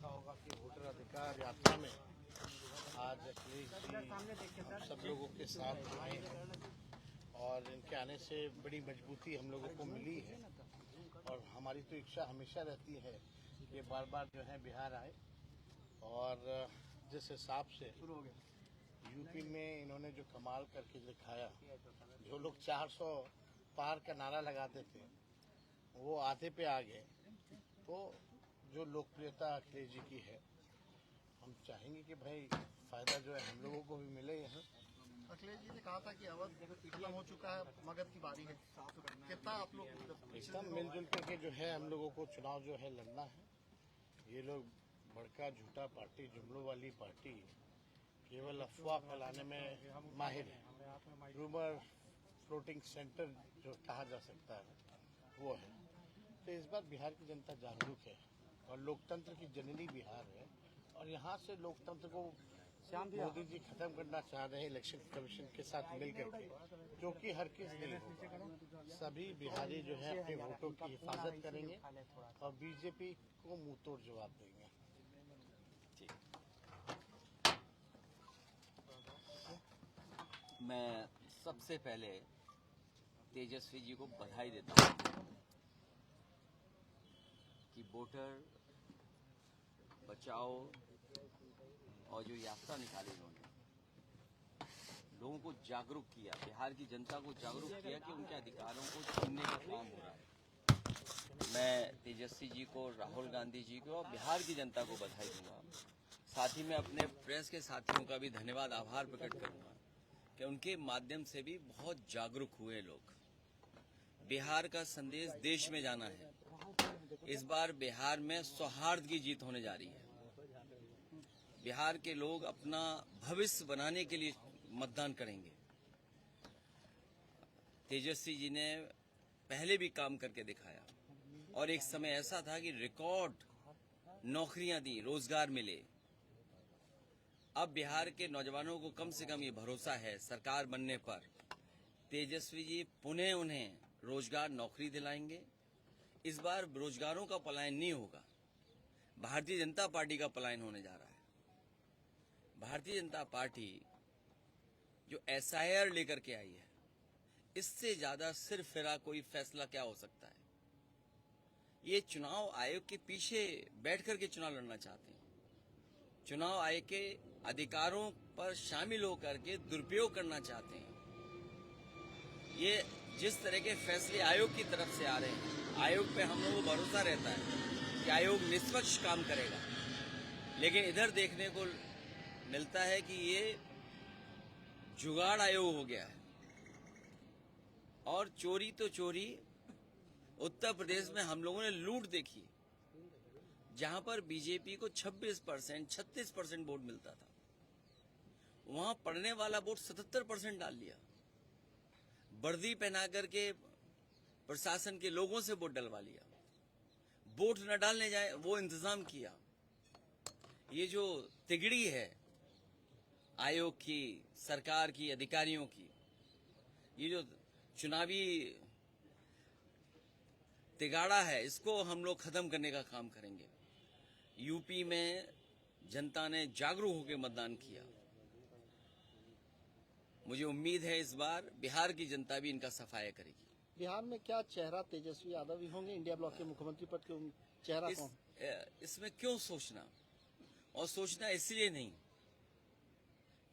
देखा होगा कि वोटर अधिकार यात्रा में आज अखिलेश जी हम सब लोगों के साथ आए हैं और इनके आने से बड़ी मजबूती हम लोगों को मिली है। और हमारी तो इच्छा हमेशा रहती है कि बार बार जो है बिहार आए। और जिस हिसाब से यूपी में इन्होंने जो कमाल करके दिखाया, जो लोग 400 पार का नारा लगाते थे वो आधे पे आ गए। तो जो लोकप्रियता अखिलेश जी की है, हम चाहेंगे कि भाई फायदा जो है हम लोगों को भी मिले यहाँ। अखिलेश जी ने कहा था कि अवध खत्म हो चुका है, मगध की बारी है। कितना आप लोग एकदम मिलजुल करके जो है हम लोगों को चुनाव जो है लड़ना है। ये लोग बड़का झूठा पार्टी, जुमलों वाली पार्टी, केवल अफवाह फैलाने में माहिर है। रूमर फ्लोटिंग सेंटर जो कहा जा सकता है वो है। तो इस बार बिहार की जनता जागरूक है और लोकतंत्र की जननी बिहार है। और यहाँ से लोकतंत्र को मोदी जी खत्म करना चाह रहे हैं इलेक्शन कमीशन के साथ मिलकर के, जो कि हर किस नहीं होगा। सभी बिहारी जो है अपने वोटों की हिफाजत करेंगे और बीजेपी को मुंह तोड़ जवाब देंगे। मैं सबसे पहले तेजस्वी जी को बधाई देता हूँ कि वोटर बचाओ और जो यात्रा निकाली उन्होंने, लोगों को जागरूक किया, बिहार की जनता को जागरूक किया कि उनके अधिकारों को छीनने का काम हो रहा है। मैं तेजस्वी जी को, राहुल गांधी जी को और बिहार की जनता को बधाई दूंगा। साथ ही मैं अपने प्रेस के साथियों का भी धन्यवाद, आभार प्रकट करूंगा कि उनके माध्यम से भी बहुत जागरूक हुए लोग। बिहार का संदेश देश में जाना है। इस बार बिहार में सौहार्द की जीत होने जा रही है। बिहार के लोग अपना भविष्य बनाने के लिए मतदान करेंगे। तेजस्वी जी ने पहले भी काम करके दिखाया और एक समय ऐसा था कि रिकॉर्ड नौकरियां दी, रोजगार मिले। अब बिहार के नौजवानों को कम से कम ये भरोसा है सरकार बनने पर, तेजस्वी जी पुनः उन्हें रोजगार, नौकरी दिलाएंगे। इस बार बेरोजगारों का पलायन नहीं होगा, भारतीय जनता पार्टी का पलायन होने जा रहा है। भारतीय जनता पार्टी जो SIR लेकर के आई है, इससे ज्यादा सिरफिरा कोई फैसला क्या हो सकता है। ये चुनाव आयोग के पीछे बैठ करके चुनाव लड़ना चाहते हैं। चुनाव आयोग के अधिकारों पर शामिल होकर के दुरुपयोग करना चाहते हैं। ये जिस तरह के फैसले आयोग की तरफ से आ रहे हैं, आयोग पे हम लोगों को भरोसा रहता है कि आयोग निष्पक्ष काम करेगा, लेकिन इधर देखने को मिलता है कि ये जुगाड़ आयोग हो गया है। और चोरी तो चोरी, उत्तर प्रदेश में हम लोगों ने लूट देखी, जहां पर बीजेपी को 26%, 36% वोट मिलता था, वहां पड़ने वाला वोट 77% डाल लिया। वर्दी पहना करके प्रशासन के लोगों से वोट डलवा लिया, वोट न डालने जाए वो इंतजाम किया। ये जो तिगड़ी है आयोग की, सरकार की, अधिकारियों की, ये जो चुनावी तिगाड़ा है, इसको हम लोग खत्म करने का काम करेंगे। यूपी में जनता ने जागरूक होकर मतदान किया। मुझे उम्मीद है इस बार बिहार की जनता भी इनका सफाया करेगी। बिहार में क्या चेहरा तेजस्वी यादव ही होंगे इंडिया ब्लॉक के मुख्यमंत्री पद के? चेहरा कौन? इसमें क्यों सोचना, और सोचना इसलिए नहीं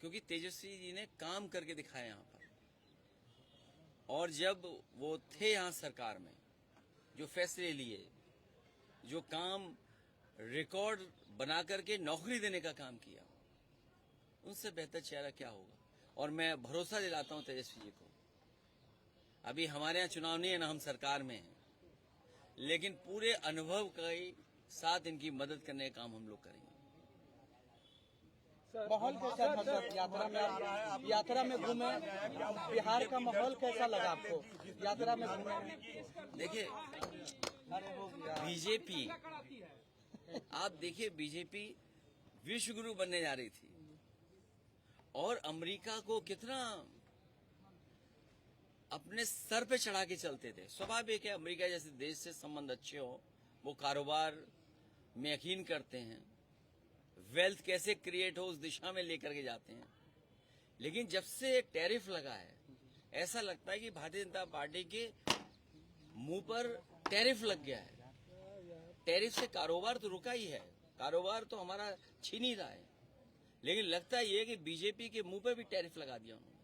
क्योंकि तेजस्वी जी ने काम करके दिखाया यहाँ पर। और जब वो थे यहाँ सरकार में, जो फैसले लिए, जो काम रिकॉर्ड बना करके नौकरी देने का काम किया, उनसे बेहतर चेहरा क्या होगा। और मैं भरोसा दिलाता हूं तेजस्वी जी को, अभी हमारे यहाँ चुनाव नहीं है ना, हम सरकार में हैं, लेकिन पूरे अनुभव के साथ इनकी मदद करने का काम हम लोग करेंगे। माहौल कैसा था सर? यात्रा में घूमे, बिहार का माहौल कैसा लगा आपको यात्रा में घूमे? देखिए, बीजेपी, आप देखिए, बीजेपी विश्व गुरु बनने जा रही थी और अमेरिका को कितना अपने सर पे चढ़ा के चलते थे। स्वाभाविक है, अमेरिका जैसे देश से संबंध अच्छे हो, वो कारोबार में यकीन करते हैं, वेल्थ कैसे क्रिएट हो उस दिशा में लेकर के जाते हैं। लेकिन जब से टैरिफ लगा है, ऐसा लगता है कि भारतीय जनता पार्टी के मुंह पर टैरिफ लग गया है। टैरिफ से कारोबार तो रुका ही है, कारोबार तो हमारा छीन ही रहा है, लेकिन लगता ये है कि बीजेपी के मुंह पे भी टैरिफ लगा दिया उन्होंने।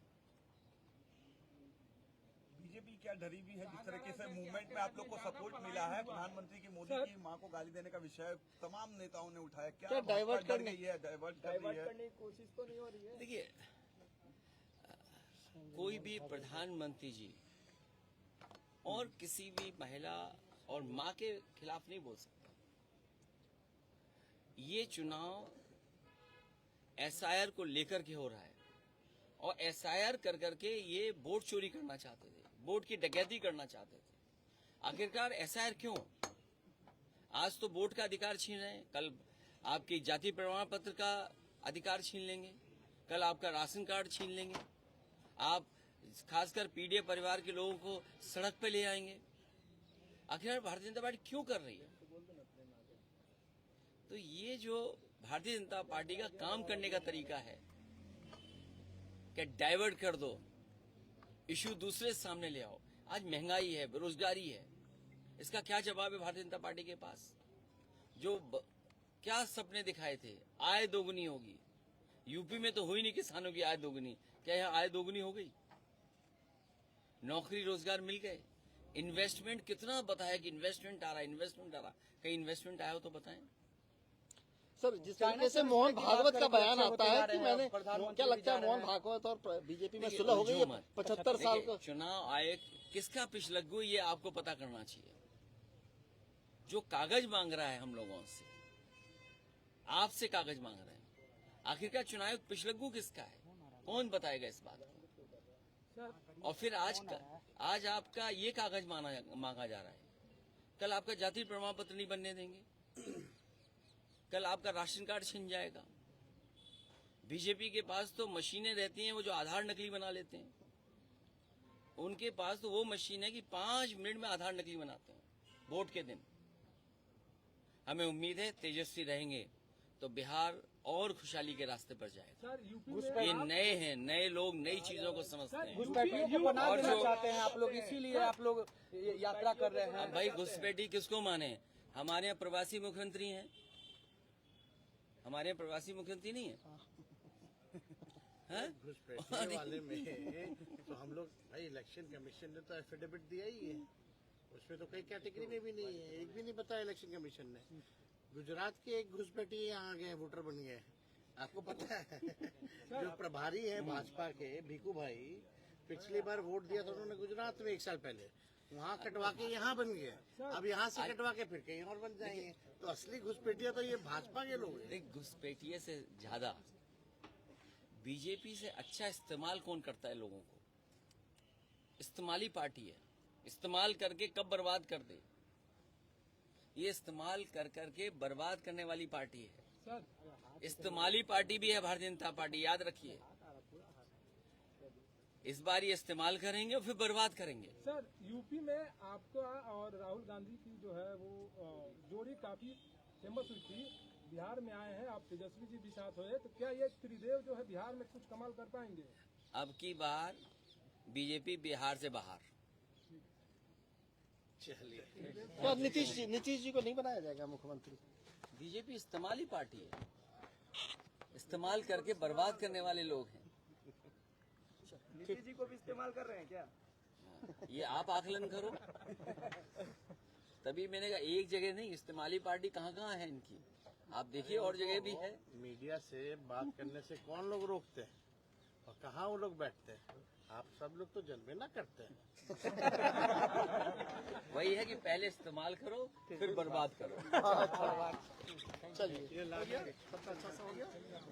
बीजेपी क्या डरी भी है? जिस तरीके से मूवमेंट में आप लोग को सपोर्ट मिला है, प्रधानमंत्री की मोदी की मां को गाली देने का विषय तमाम नेताओं ने उठाया, क्या डाइवर्ट डर गई है? डाइवर्ट करने की कोशिश तो नहीं हो रही है? देखिए, कोई भी प्रधानमंत्री जी और किसी भी महिला और मां के खिलाफ नहीं बोल सकता। ये चुनाव एसआईआर को लेकर के हो रहा है और एसआईआर कर करके ये वोट चोरी करना चाहते थे, वोट की डकैती करना चाहते थे। आखिरकार एसआईआर क्यों? आज तो वोट का अधिकार छीन रहे हैं, कल आपकी जाति प्रमाण पत्र का अधिकार छीन लेंगे, कल आपका राशन कार्ड छीन लेंगे, आप खासकर पीड़ित परिवार के लोगों को सड़क पे ले आएंगे। आखिर भारतीय जनता पार्टी क्यों कर रही है? तो ये जो भारतीय जनता पार्टी का काम करने का तरीका है कि डाइवर्ट कर दो, इश्यू दूसरे सामने ले आओ। आज महंगाई है, बेरोजगारी है, इसका क्या जवाब है भारतीय जनता पार्टी के पास? क्या सपने दिखाए थे, आय दोगुनी होगी। यूपी में तो हुई नहीं किसानों की आय दोगुनी, क्या यहाँ आय दोगुनी हो गई? नौकरी रोजगार मिल गए। इन्वेस्टमेंट कितना बताया कि इन्वेस्टमेंट आ रहा है, इन्वेस्टमेंट आ रहा। कहीं इन्वेस्टमेंट आया हो तो बताएं। सर, जिस तरीके से मोहन भागवत का बयान आता है कि मैंने, क्या लगता है मोहन भागवत और बीजेपी में सुलह हो गई है 75 साल का? चुनाव आयोग किसका पिछलग्गू, ये आपको पता करना चाहिए। जो कागज मांग रहा है हम लोगों से, आपसे कागज मांग रहे हैं, आखिरकार चुनाव आयोग पिछलग्गू किसका है? कौन बताएगा इस बात को? और फिर आज आपका ये कागज मांगा जा रहा है, कल आपका जाति प्रमाण पत्र नहीं बनने देंगे, कल आपका राशन कार्ड छिन जाएगा। बीजेपी के पास तो मशीनें रहती हैं, वो जो आधार नकली बना लेते हैं, उनके पास तो वो मशीन है कि 5 मिनट में आधार नकली बनाते हैं वोट के दिन। हमें उम्मीद है तेजस्वी रहेंगे तो बिहार और खुशहाली के रास्ते पर जाएगा। ये नए हैं, नए लोग नई चीजों को समझते हैं। घुसपैठियों को बना देना चाहते हैं आप लोग, इसीलिए आप लोग यात्रा कर रहे हैं। भाई घुसपैठी किसको माने? हमारे यहाँ प्रवासी मुख्यमंत्री हैं, हमारे यहाँ प्रवासी मुख्यमंत्री नहीं है। घुसपैठी वाले में तो हम लोग, भाई इलेक्शन कमीशन ने तो एफिडेविट दिया ही है, उसमें तो कई कैटेगरी में भी नहीं है, एक भी नहीं बताया इलेक्शन कमीशन ने। गुजरात के एक घुसपैठी यहाँ आ गए, वोटर बन गए, आपको पता है? जो प्रभारी है भाजपा के भीखू भाई, पिछली बार वोट दिया था उन्होंने गुजरात में 1 साल पहले, वहाँ कटवा के यहाँ बन गए, अब यहाँ से कटवा के फिर कहीं और बन जाएंगे। तो असली घुसपैठिया तो ये भाजपा के लोग हैं। घुसपैठिए से ज्यादा बीजेपी से अच्छा इस्तेमाल कौन करता है लोगों को? इस्तेमाली पार्टी है, इस्तेमाल करके कब बर्बाद कर दे, ये इस्तेमाल कर करके बर्बाद करने वाली पार्टी है। इस्तेमाली पार्टी भी है भारतीय जनता पार्टी, याद रखिए। इस बार ये इस्तेमाल करेंगे और फिर बर्बाद करेंगे। सर, यूपी में आपका और राहुल गांधी की जो है वो जोड़ी काफी फेमस हुई थी, बिहार में आए हैं, आप तेजस्वी जी भी साथ हुए, तो क्या ये त्रिदेव जो है बिहार में कुछ कमाल कर पाएंगे? अब की बार बीजेपी बिहार से बाहर। चलिए, तो नीतीश जी को नहीं बनाया जाएगा मुख्यमंत्री? बीजेपी इस्तेमाली पार्टी है, इस्तेमाल करके बर्बाद करने वाले लोग हैं। नीतीश जी को भी इस्तेमाल कर रहे हैं क्या? ये आप आकलन करो। तभी मैंने कहा एक जगह नहीं, इस्तेमाली पार्टी कहाँ कहाँ है इनकी, आप देखिए और जगह भी है। मीडिया से बात करने से कौन लोग रोकते हैं और कहाँ वो लोग बैठते हैं? आप सब लोग तो जलवे ना करते हैं। वही है कि पहले इस्तेमाल करो फिर बर्बाद करो। चलिए, ये अच्छा सा हो गया।